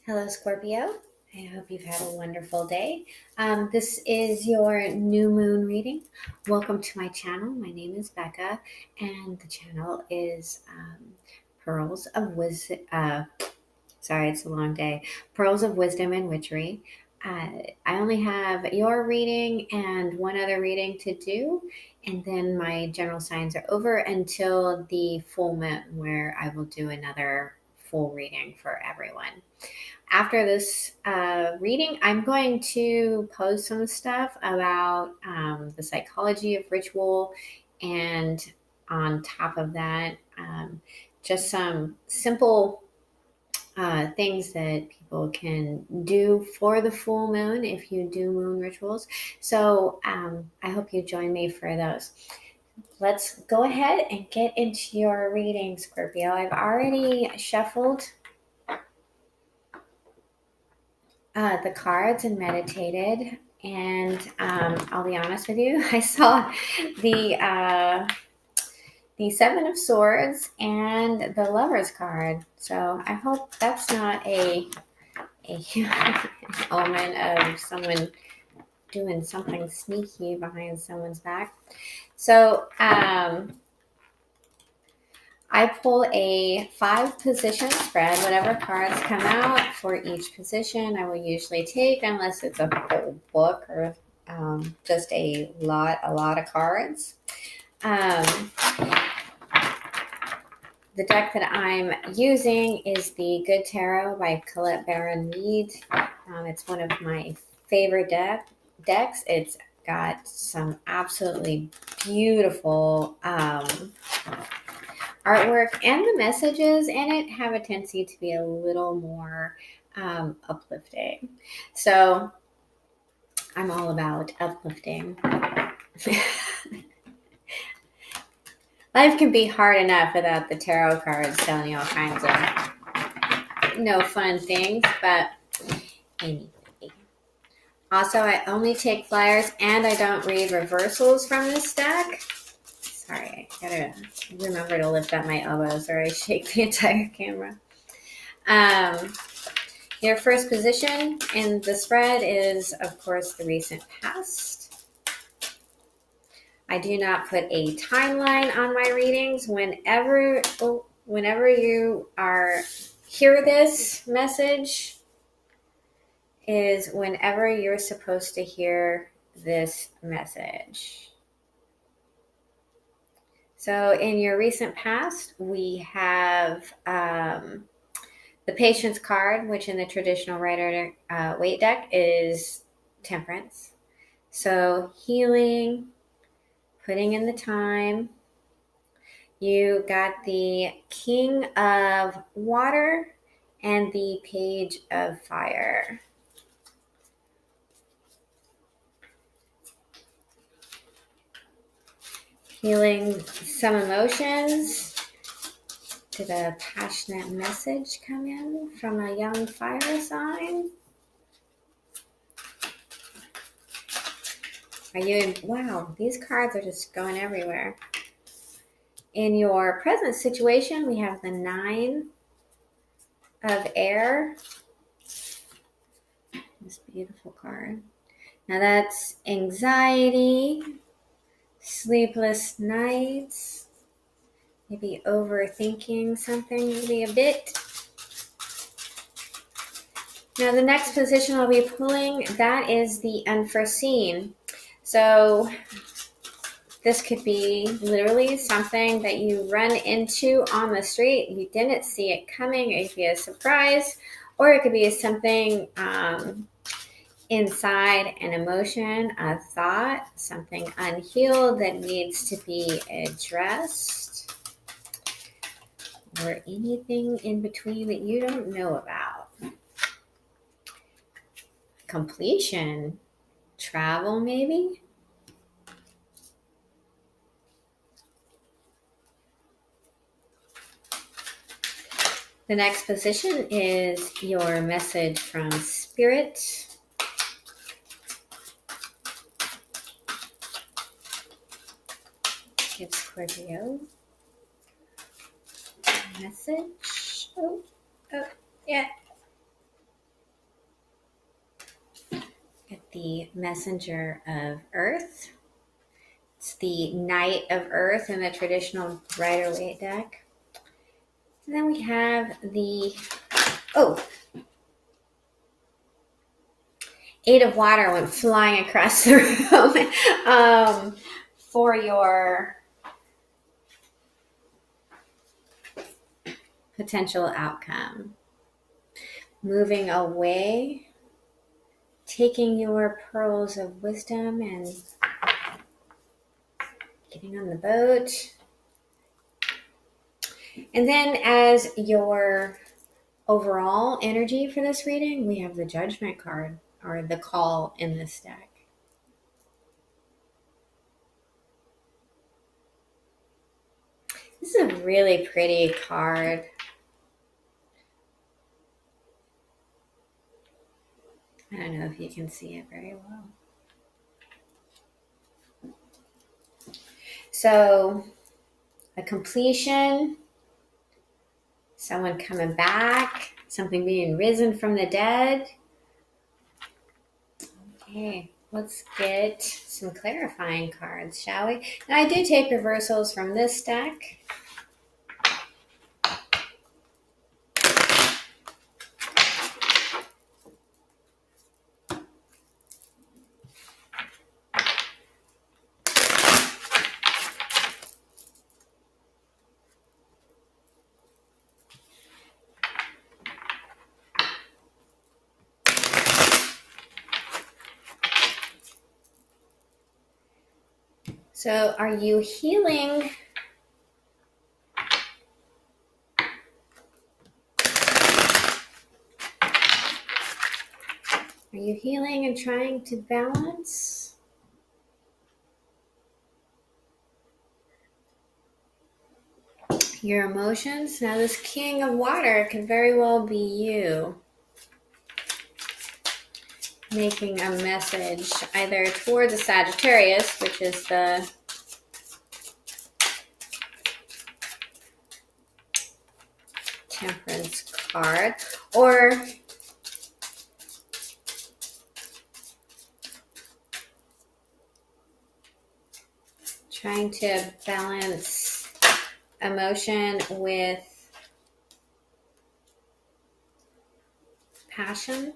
Hello, Scorpio. I hope you've had a wonderful day. This is your new moon reading. Welcome to my channel. My name is Becca, and the channel is Pearls of Wisdom. Sorry, it's a long day. Pearls of Wisdom and Witchery. I only have your reading and one other reading to do, and then my general signs are over until the full moon, where I will do another full reading for everyone. After this reading, I'm going to post some stuff about the psychology of ritual, and on top of that, just some simple things that people can do for the full moon if you do moon rituals. So I hope you join me for those. Let's go ahead and get into your reading, Scorpio. I've already shuffled the cards and meditated. And I'll be honest with you, I saw the Seven of Swords and the Lover's card. So I hope that's not a omen of someone doing something sneaky behind someone's back. So I pull a 5-position spread. Whatever cards come out for each position, I will usually take, unless it's a whole book or just a lot of cards. The deck that I'm using is the Good Tarot by Colette Baron Reid. It's one of my favorite decks. It's got some absolutely beautiful artwork, and the messages in it have a tendency to be a little more uplifting. So I'm all about uplifting. Life can be hard enough without the tarot cards telling you all kinds of fun things, but anyway. Also, I only take flyers, and I don't read reversals from this deck. Sorry, I gotta remember to lift up my elbows or I shake the entire camera. Your first position in the spread is, of course, the recent past. I do not put a timeline on my readings. Whenever you hear this message is whenever you're supposed to hear this message. So in your recent past, we have the Patience card, which in the traditional Rider-Waite deck is Temperance. So healing, putting in the time. You got the King of Water and the Page of Fire. Healing some emotions. Did a passionate message come in from a young fire sign? Wow, these cards are just going everywhere. In your present situation, we have the 9 of Air. This beautiful card. Now that's anxiety, sleepless nights, maybe overthinking something maybe a bit. Now the next position I'll be pulling, that is the unforeseen. So this could be literally something that you run into on the street. You didn't see it coming. It could be a surprise, or it could be something inside an emotion, a thought, something unhealed that needs to be addressed, or anything in between that you don't know about. Completion, travel maybe. The next position is your message from Spirit. Give Scorpio a message. Oh, yeah. the Messenger of Earth. It's the Knight of Earth in the traditional Rider-Waite deck. And then we have the, Eight of Water went flying across the room for your potential outcome. Moving away, taking your pearls of wisdom and getting on the boat. And then as your overall energy for this reading, we have the Judgment card, or the call in this deck. This is a really pretty card. I don't know if you can see it very well. So, a completion, someone coming back, something being risen from the dead. Okay, let's get some clarifying cards, shall we? Now, I do take reversals from this deck. So, are you healing? Are you healing and trying to balance? Your emotions? Now, this King of Water could very well be you making a message either towards a Sagittarius, which is the Temperance card, or trying to balance emotion with passion.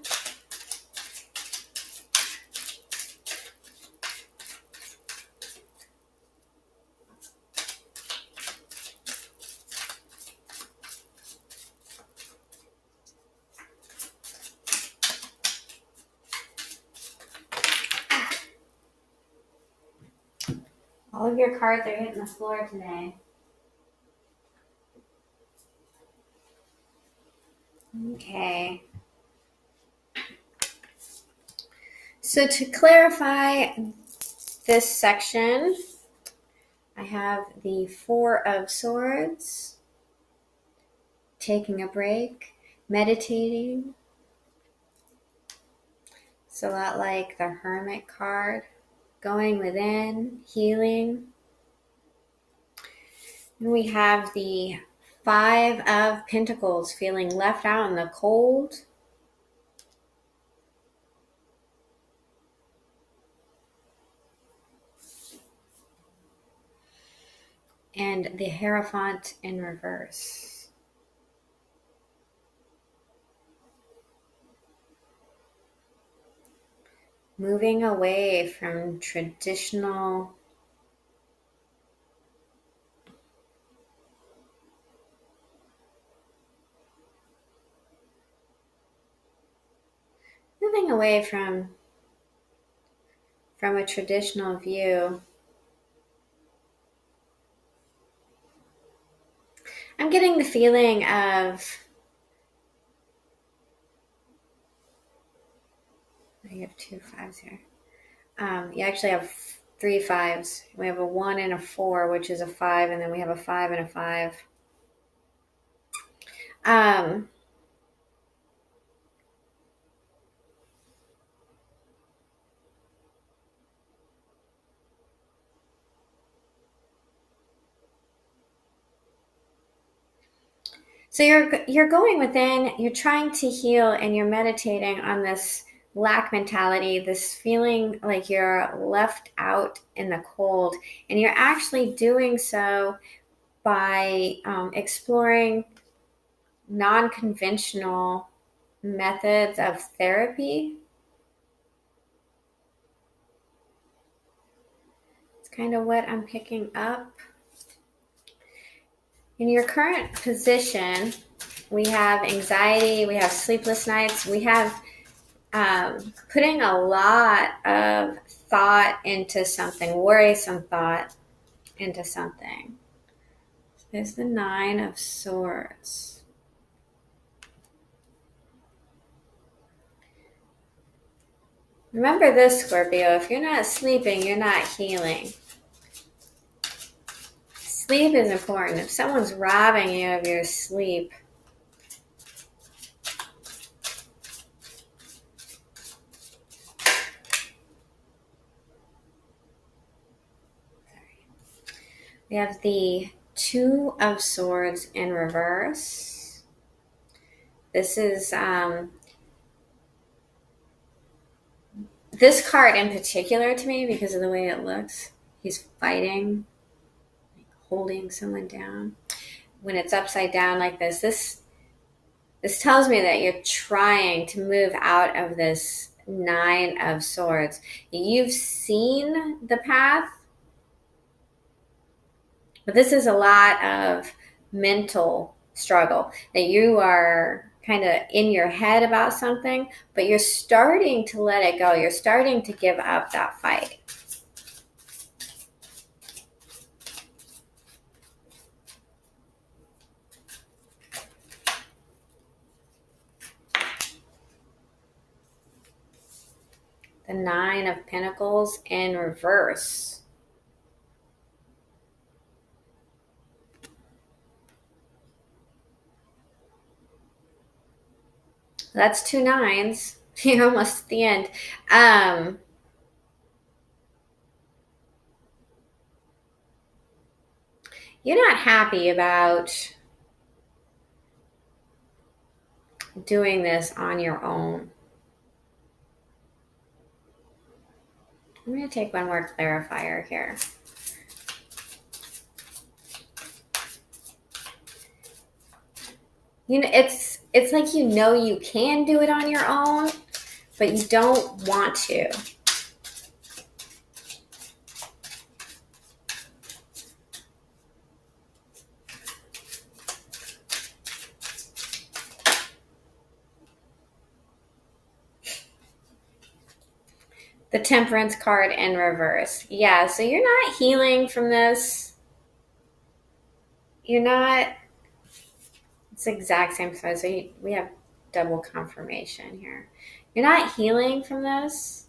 All of your cards are hitting the floor today. Okay. So to clarify this section, I have the Four of Swords, taking a break, meditating. It's a lot like the Hermit card, going within, healing. And we have the Five of Pentacles, feeling left out in the cold. And the Hierophant in reverse. Moving away from traditional from a traditional view. I'm getting the feeling of, I have two fives here. You actually have three fives. We have a 1 and a 4, which is a 5, and then we have a 5 and a 5. So you're going within, you're trying to heal, and you're meditating on this lack mentality, this feeling like you're left out in the cold, and you're actually doing so by exploring non-conventional methods of therapy. It's kind of what I'm picking up. In your current position, we have anxiety, we have sleepless nights, we have putting a lot of thought into something, worrisome thought into something. There's the Nine of Swords. Remember this, Scorpio, if you're not sleeping, you're not healing. Sleep is important. If someone's robbing you of your sleep, we have the Two of Swords in reverse. This is this card in particular to me because of the way it looks. He's fighting, holding someone down. When it's upside down like this, this tells me that you're trying to move out of this Nine of Swords. You've seen the path, but this is a lot of mental struggle, that you are kind of in your head about something, but you're starting to let it go. You're starting to give up that fight. The Nine of Pentacles in reverse. That's two nines. You're almost at the end. You're not happy about doing this on your own. I'm going to take one more clarifier here. You know, it's like you can do it on your own, but you don't want to. The Temperance card in reverse. Yeah, so you're not healing from this. You're not. It's the exact same size. So we have double confirmation here. You're not healing from this.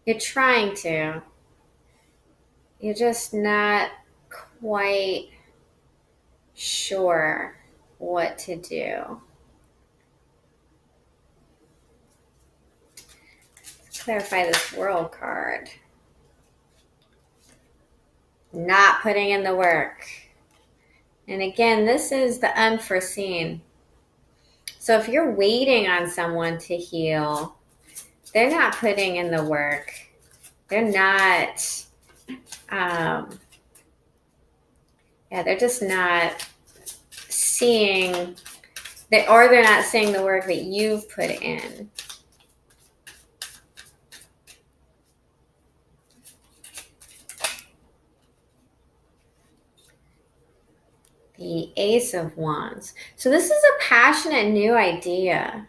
You're trying to. You're just not quite sure what to do. Let's clarify this World card. Not putting in the work. And again, this is the unforeseen. So if you're waiting on someone to heal, they're not putting in the work. They're not, they're just not seeing, or they're not seeing the work that you've put in. The Ace of Wands. So this is a passionate new idea,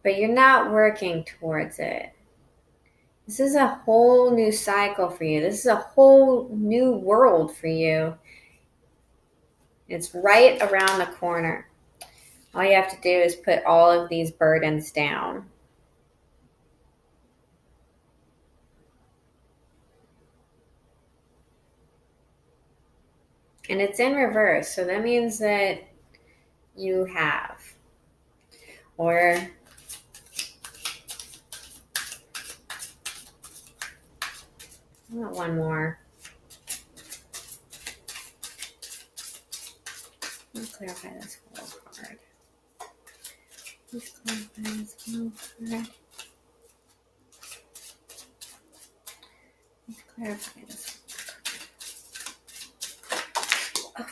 but you're not working towards it. This is a whole new cycle for you. This is a whole new world for you. It's right around the corner. All you have to do is put all of these burdens down. And it's in reverse, so that means that you have. Or I want one more. Let's clarify this whole card. Let's clarify this whole card. Let's clarify this. Oh.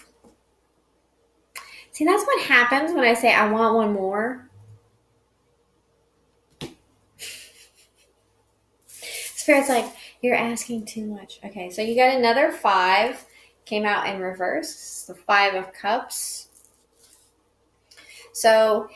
See, that's what happens when I say I want one more. Spirit's like, you're asking too much. Okay, so you got another 5. Came out in reverse. The 5 of Cups. So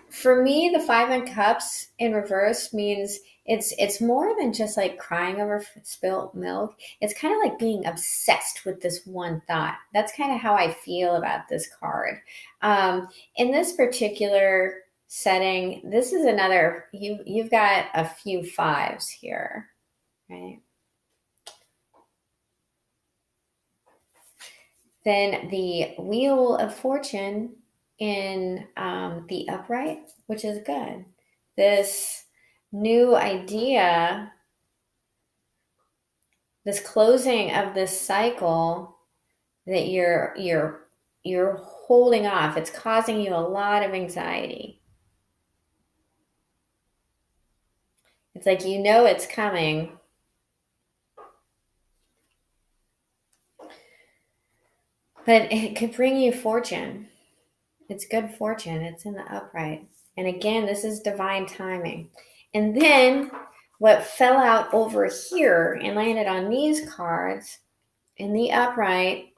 for me, the 5 of Cups in reverse means it's more than just like crying over spilt milk. It's kind of like being obsessed with this one thought. That's kind of how I feel about this card. In this particular setting, this is another, you've got a few 5s here, right? Then the Wheel of Fortune in the upright, which is good. This new idea, this closing of this cycle that you're holding off. It's causing you a lot of anxiety. It's like you know it's coming, but it could bring you fortune. It's good fortune. It's in the upright. And again, this is divine timing. And then what fell out over here and landed on these cards in the upright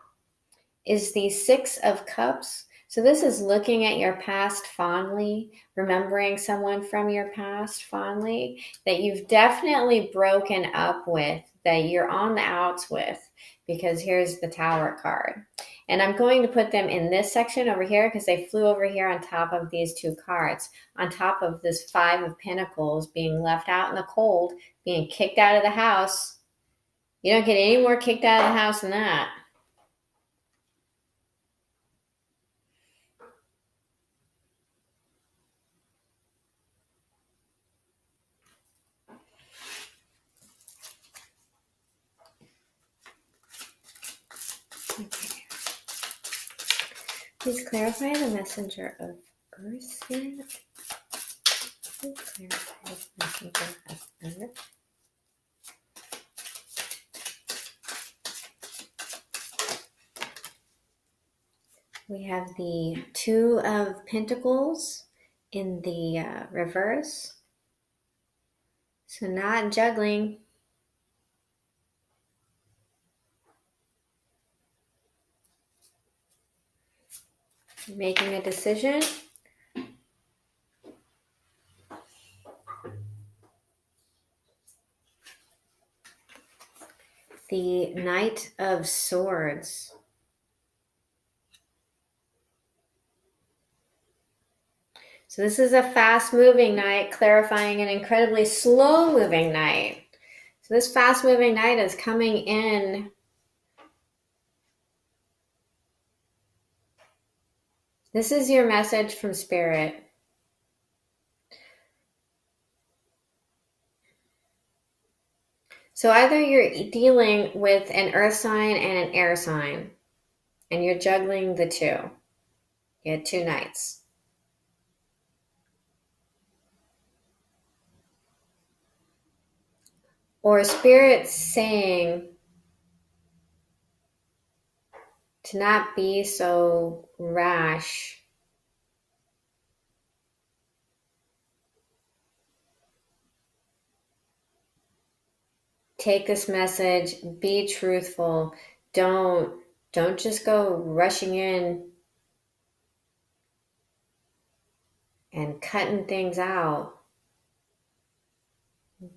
is the 6 of Cups. So this is looking at your past fondly, remembering someone from your past fondly that you've definitely broken up with, that you're on the outs with, because here's the Tower card. And I'm going to put them in this section over here because they flew over here on top of these 2 cards, on top of this 5 of Pentacles being left out in the cold, being kicked out of the house. You don't get any more kicked out of the house than that. Okay. Please clarify the messenger of Earth here. Please clarify the messenger of Earth. We have the 2 of Pentacles in the reverse. So not juggling. Making a decision. The Knight of Swords. So this is a fast-moving knight clarifying an incredibly slow-moving knight. So this fast-moving knight is coming in. This is your message from Spirit. So either you're dealing with an earth sign and an air sign, and you're juggling the 2. You had 2 knights. Or Spirit saying to not be so rash. Take this message, be truthful. Don't just go rushing in and cutting things out.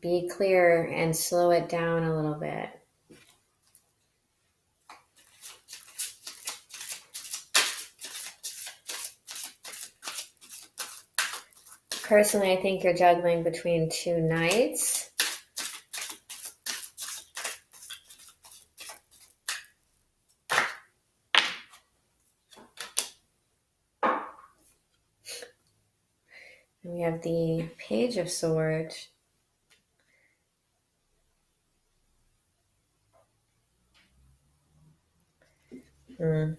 Be clear and slow it down a little bit. Personally, I think you're juggling between 2 knights. And we have the Page of Swords. Mm.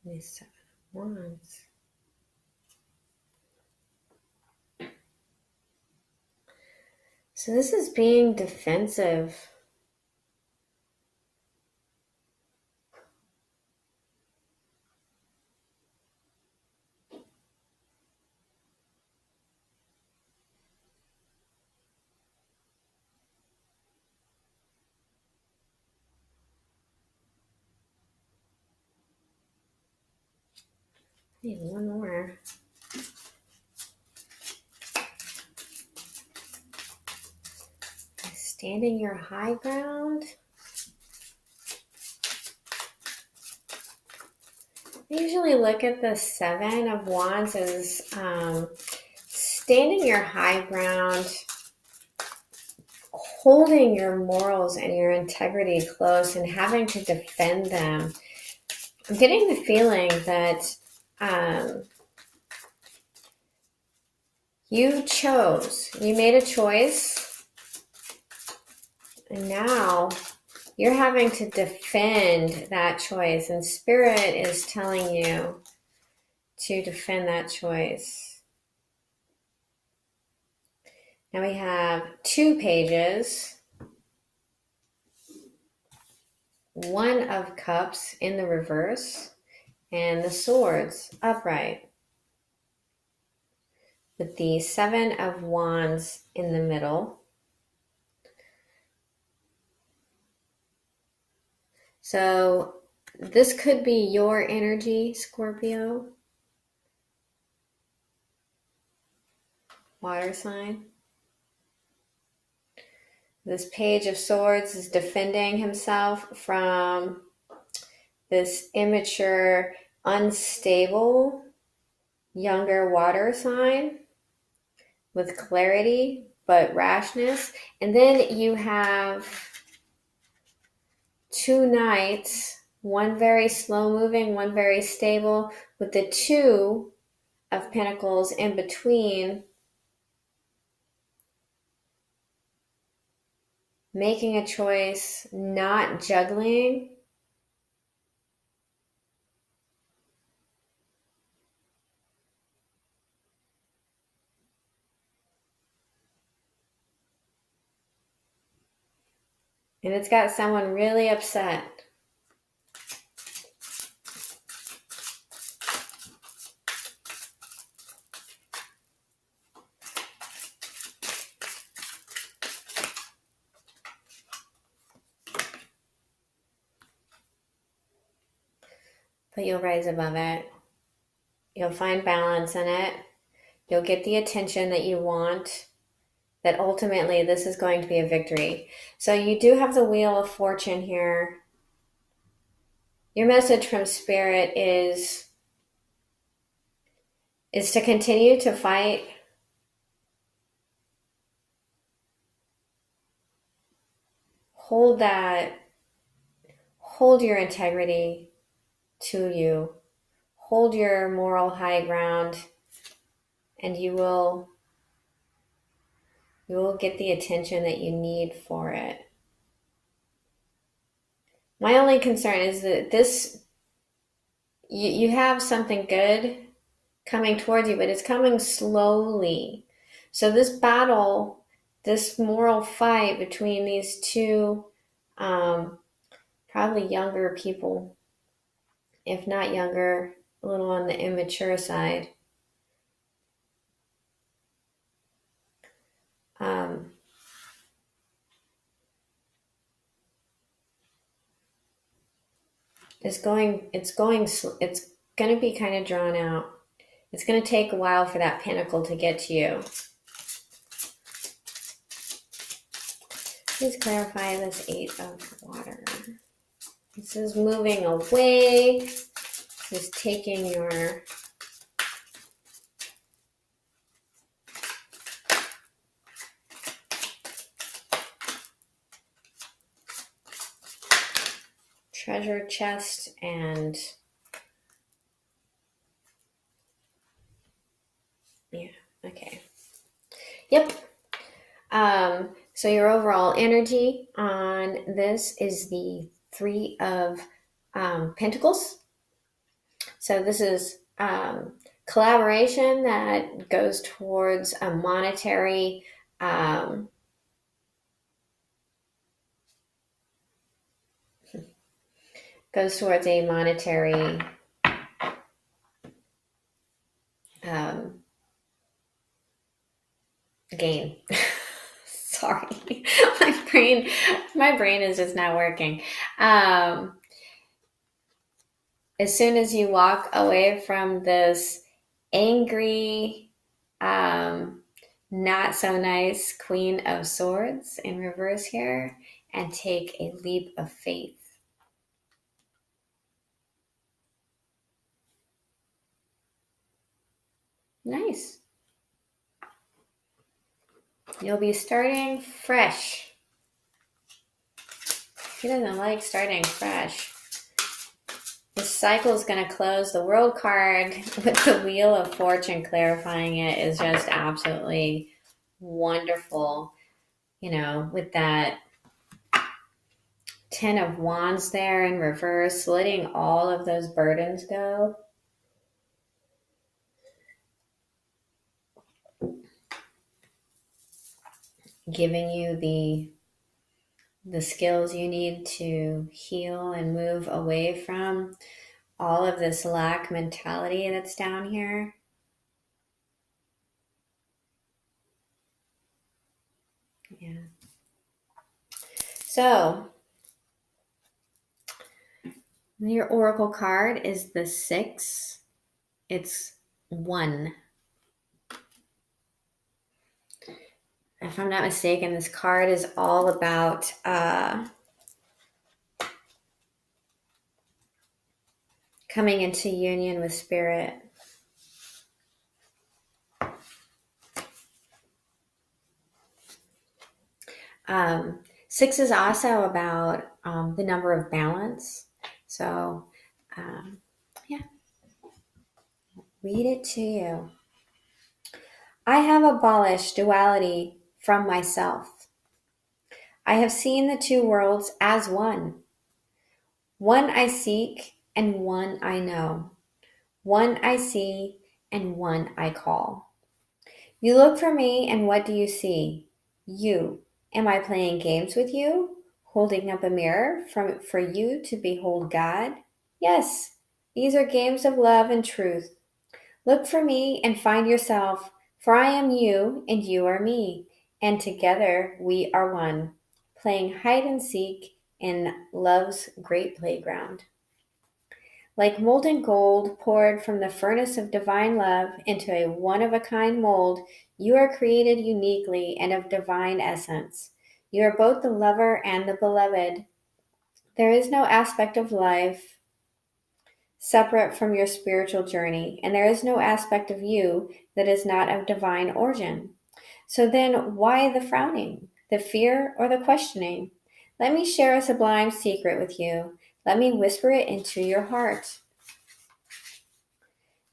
The Seven of Wands. So this is being defensive. I need one more. Standing your high ground. I usually look at the Seven of Wands as standing your high ground, holding your morals and your integrity close and having to defend them. I'm getting the feeling that you made a choice, and now you're having to defend that choice, and Spirit is telling you to defend that choice. Now we have 2 pages, 1 of Cups in the reverse, and the Swords upright, with the 7 of Wands in the middle. So this could be your energy, Scorpio, water sign. This Page of Swords is defending himself from this immature, unstable, younger water sign with clarity but rashness. And then you have 2 knights, one very slow moving, one very stable, with the 2 of Pentacles in between, making a choice, not juggling. And it's got someone really upset. But you'll rise above it. You'll find balance in it. You'll get the attention that you want. That ultimately this is going to be a victory. So you do have the Wheel of Fortune here. Your message from Spirit is to continue to fight. Hold your integrity to you. Hold your moral high ground, and you will get the attention that you need for it. My only concern is that you have something good coming towards you, but it's coming slowly. So this battle, this moral fight between these 2 probably younger people, if not younger, a little on the immature side, it's going to be kind of drawn out. It's going to take a while for that pentacle to get to you. Please clarify this 8 of water. This is moving away. This is taking your treasure chest and yeah, okay. Yep. So your overall energy on this is the Three of Pentacles. So this is collaboration that goes towards a monetary goes towards a monetary gain. Sorry, my brain is just not working. As soon as you walk away from this angry, not so nice Queen of Swords in reverse here, and take a leap of faith. Nice. You'll be starting fresh. Who doesn't like starting fresh? This cycle is going to close. The World card with the Wheel of Fortune clarifying it is just absolutely wonderful. You know, with that Ten of Wands there in reverse, letting all of those burdens go. Giving you the skills you need to heal and move away from all of this lack mentality that's down here. Yeah. So your oracle card is the 6. It's 1. If I'm not mistaken, this card is all about coming into union with spirit. Six is also about the number of balance. So, yeah, read it to you. I have abolished duality from myself. I have seen the two worlds as one. One I seek and one I know. One I see and one I call. You look for me and what do you see? You. Am I playing games with you? Holding up a mirror for you to behold God? Yes, these are games of love and truth. Look for me and find yourself, for I am you and you are me, and together we are one, playing hide and seek in love's great playground. Like molten gold poured from the furnace of divine love into a one-of-a-kind mold, you are created uniquely and of divine essence. You are both the lover and the beloved. There is no aspect of life separate from your spiritual journey, and there is no aspect of you that is not of divine origin. So then, why the frowning, the fear, or the questioning? Let me share a sublime secret with you. Let me whisper it into your heart.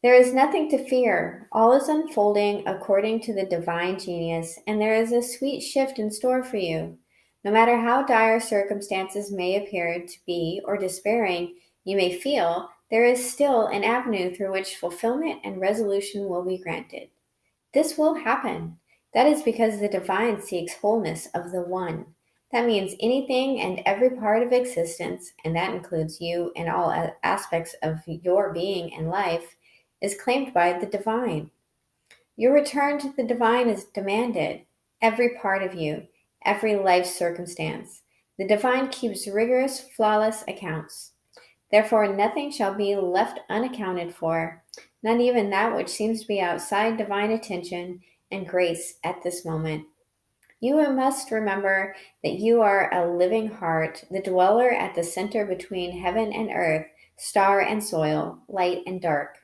There is nothing to fear. All is unfolding according to the divine genius, and there is a sweet shift in store for you. No matter how dire circumstances may appear to be or despairing you may feel, there is still an avenue through which fulfillment and resolution will be granted. This will happen. That is because the divine seeks wholeness of the one. That means anything and every part of existence, and that includes you and all aspects of your being and life, is claimed by the divine. Your return to the divine is demanded. Every part of you, every life circumstance. The divine keeps rigorous, flawless accounts. Therefore, nothing shall be left unaccounted for, not even that which seems to be outside divine attention and grace at this moment. You must remember that you are a living heart, the dweller at the center between heaven and earth, star and soil, light and dark.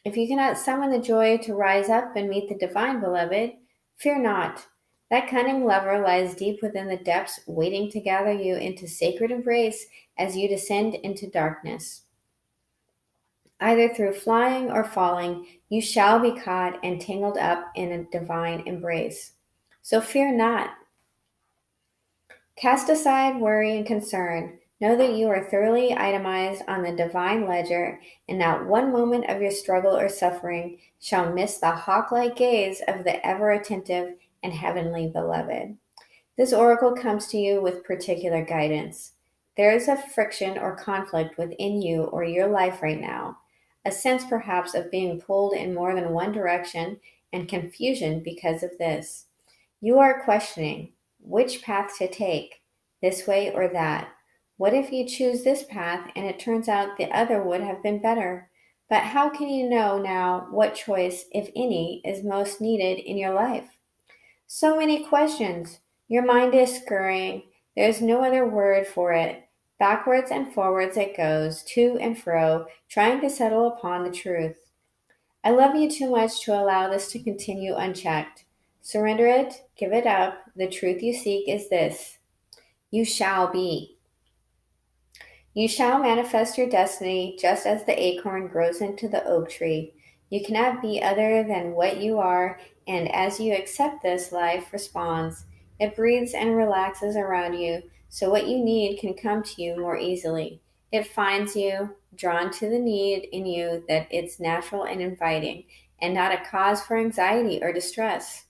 If you cannot summon the joy to rise up and meet the divine beloved, fear not. That cunning lover lies deep within the depths, waiting to gather you into sacred embrace as you descend into darkness. Either through flying or falling, you shall be caught and tangled up in a divine embrace. So fear not. Cast aside worry and concern. Know that you are thoroughly itemized on the divine ledger, and not one moment of your struggle or suffering shall miss the hawk like gaze of the ever attentive and heavenly beloved. This oracle comes to you with particular guidance. There is a friction or conflict within you or your life right now, a sense perhaps of being pulled in more than one direction and confusion because of this. You are questioning which path to take, this way or that. What if you choose this path and it turns out the other would have been better? But how can you know now what choice, if any, is most needed in your life? So many questions. Your mind is scurrying. There's no other word for it. Backwards and forwards it goes, to and fro, trying to settle upon the truth. I love you too much to allow this to continue unchecked. Surrender it, give it up. The truth you seek is this: you shall be. You shall manifest your destiny just as the acorn grows into the oak tree. You cannot be other than what you are, and as you accept this, life responds. It breathes and relaxes around you, so what you need can come to you more easily. It finds you, drawn to the need in you that it's natural and inviting, and not a cause for anxiety or distress.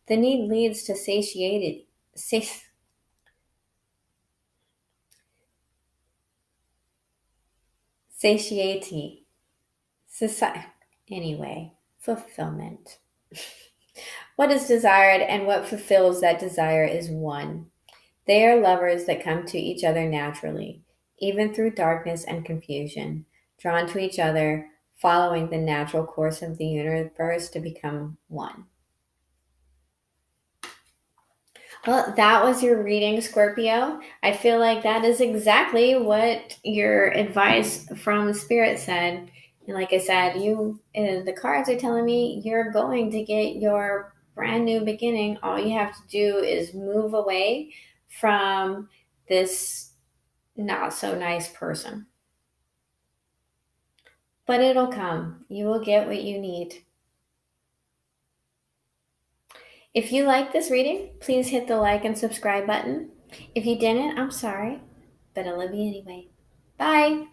The need leads to satiety. Anyway, fulfillment. What is desired and what fulfills that desire is one. They are lovers that come to each other naturally, even through darkness and confusion, drawn to each other, following the natural course of the universe to become one. Well, that was your reading, Scorpio. I feel like that is exactly what your advice from Spirit said. And like I said, the cards are telling me you're going to get your brand new beginning. All you have to do is move away from this not so nice person. But it'll come. You will get what you need. If you like this reading, please hit the like and subscribe button. If you didn't, I'm sorry, but I love you anyway. Bye.